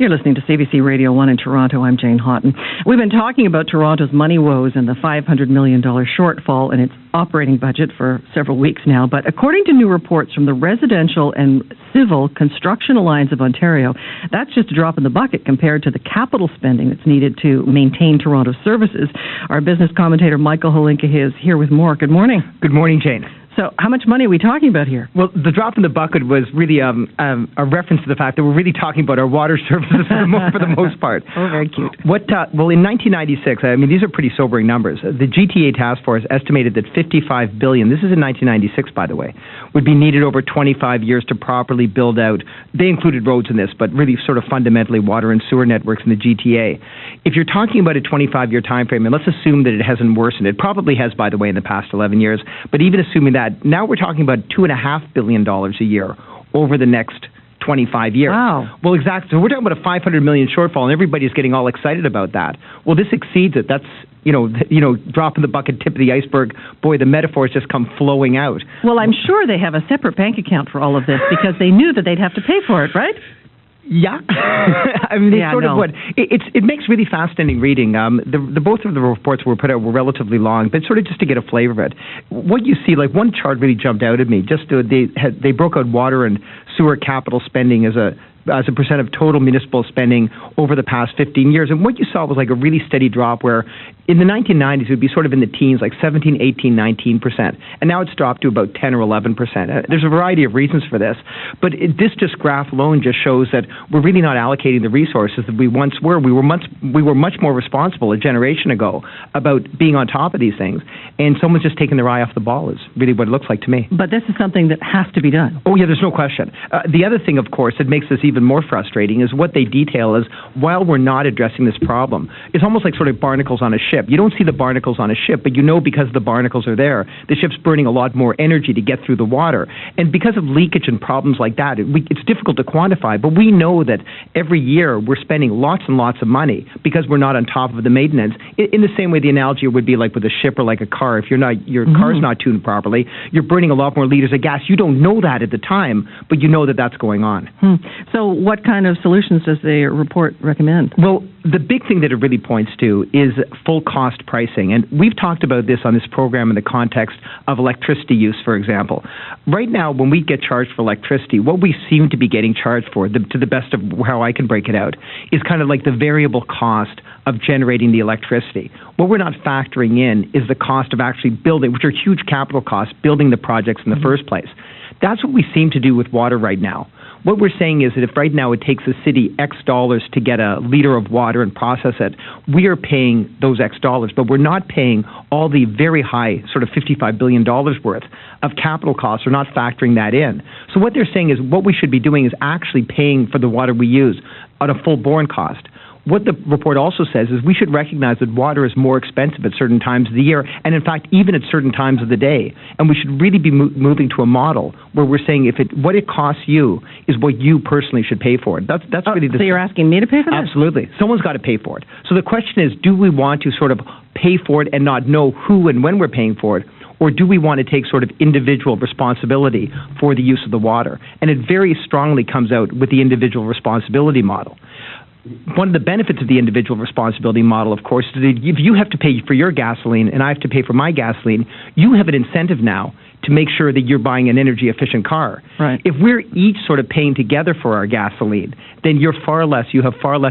You're listening to CBC Radio 1 in Toronto. I'm Jane Houghton. We've been talking about Toronto's money woes and the $500 million shortfall in its operating budget for several weeks now. But according to new reports from the Residential and Civil Construction Alliance of Ontario, that's just a drop in the bucket compared to the capital spending that's needed to maintain Toronto's services. Our business commentator, Michael Holinka, is here with more. Good morning. Good morning, Jane. So how much money are we talking about here? Well, the drop in the bucket was really a reference to the fact that we're really talking about our water services for the most part. Oh, very cute. Well, in 1996, I mean, these are pretty sobering numbers. The GTA Task Force estimated that $55 billion, this is in 1996, by the way, would be needed over 25 years to properly build out. They included roads in this, but really sort of fundamentally water and sewer networks in the GTA. If you're talking about a 25-year time frame, and let's assume that it hasn't worsened, it probably has, by the way, in the past 11 years, but even assuming that, now we're talking about $2.5 billion a year over the next 25 years. Wow. Well, exactly. So we're talking about a $500 million shortfall, and everybody's getting all excited about that. Well, this exceeds it. That's, drop in the bucket, tip of the iceberg. Boy, the metaphors just come flowing out. Well, I'm sure they have a separate bank account for all of this because they knew that they'd have to pay for it, right? Yeah, I mean, it makes really fascinating reading. Both of the reports were put out were relatively long, but sort of just to get a flavor of it. What you see, like one chart really jumped out at me. They broke out water and sewer capital spending as a percent of total municipal spending over the past 15 years. And what you saw was like a really steady drop where in the 1990s it would be sort of in the teens, like 17, 18, 19%. And now it's dropped to about 10 or 11%. There's a variety of reasons for this. But this graph alone just shows that we're really not allocating the resources that we once were. We were much more responsible a generation ago about being on top of these things. And someone's just taken their eye off the ball is really what it looks like to me. But this is something that has to be done. Oh, yeah, there's no question. The other thing, of course, that makes this even more frustrating is what they detail is while we're not addressing this problem, it's almost like sort of barnacles on a ship. You don't see the barnacles on a ship, but you know because the barnacles are there, the ship's burning a lot more energy to get through the water. And because of leakage and problems like that, it's difficult to quantify, but we know that every year we're spending lots and lots of money because we're not on top of the maintenance. In the same way the analogy would be like with a ship or like a car. If your car's not tuned properly, you're burning a lot more liters of gas. You don't know that at the time, but you know that that's going on. So what kind of solutions does the report recommend? Well, the big thing that it really points to is full cost pricing. And we've talked about this on this program in the context of electricity use, for example. Right now, when we get charged for electricity, what we seem to be getting charged for, to the best of how I can break it out, is kind of like the variable cost of generating the electricity. What we're not factoring in is the cost of actually building, which are huge capital costs, building the projects in the first place. That's what we seem to do with water right now. What we're saying is that if right now it takes the city X dollars to get a liter of water and process it, we are paying those X dollars, but we're not paying all the very high, sort of $55 billion worth of capital costs. We're not factoring that in. So what they're saying is what we should be doing is actually paying for the water we use at a full-borne cost. What the report also says is we should recognize that water is more expensive at certain times of the year, and in fact, even at certain times of the day. And we should really be moving to a model where we're saying what it costs you is what you personally should pay for it. That's really the. So you're asking me to pay for that? Absolutely. Someone's got to pay for it. So the question is, do we want to sort of pay for it and not know who and when we're paying for it? Or do we want to take sort of individual responsibility for the use of the water? And it very strongly comes out with the individual responsibility model. One of the benefits of the individual responsibility model, of course, is that if you have to pay for your gasoline and I have to pay for my gasoline, you have an incentive now to make sure that you're buying an energy-efficient car. Right. If we're each sort of paying together for our gasoline, then you have far less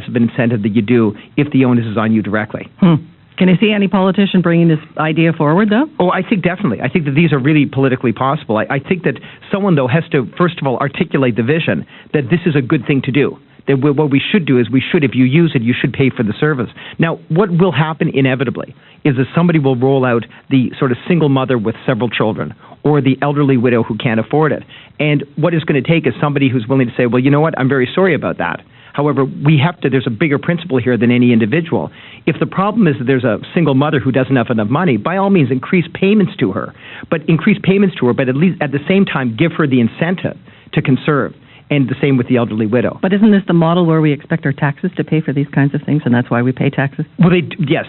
of an incentive than you do if the onus is on you directly. Can you see any politician bringing this idea forward, though? Oh, I think definitely. I think that these are really politically possible. I think that someone, though, has to, first of all, articulate the vision that this is a good thing to do. That what we should do is if you use it, you should pay for the service. Now, what will happen inevitably is that somebody will roll out the sort of single mother with several children or the elderly widow who can't afford it. And what it's going to take is somebody who's willing to say, well, you know what, I'm very sorry about that. However, there's a bigger principle here than any individual. If the problem is that there's a single mother who doesn't have enough money, by all means, increase payments to her, but at least at the same time, give her the incentive to conserve. and the same with the elderly widow. But isn't this the model where we expect our taxes to pay for these kinds of things, and that's why we pay taxes? Well, yes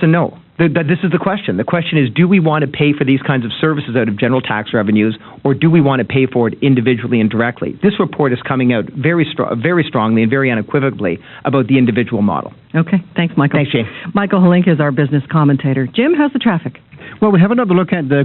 and no. This is the question. The question is, do we want to pay for these kinds of services out of general tax revenues, or do we want to pay for it individually and directly? This report is coming out very strongly and very unequivocally about the individual model. Okay. Thanks, Michael. Thanks, Jane. Michael Holinka is our business commentator. Jim, how's the traffic? Well, we have another look at the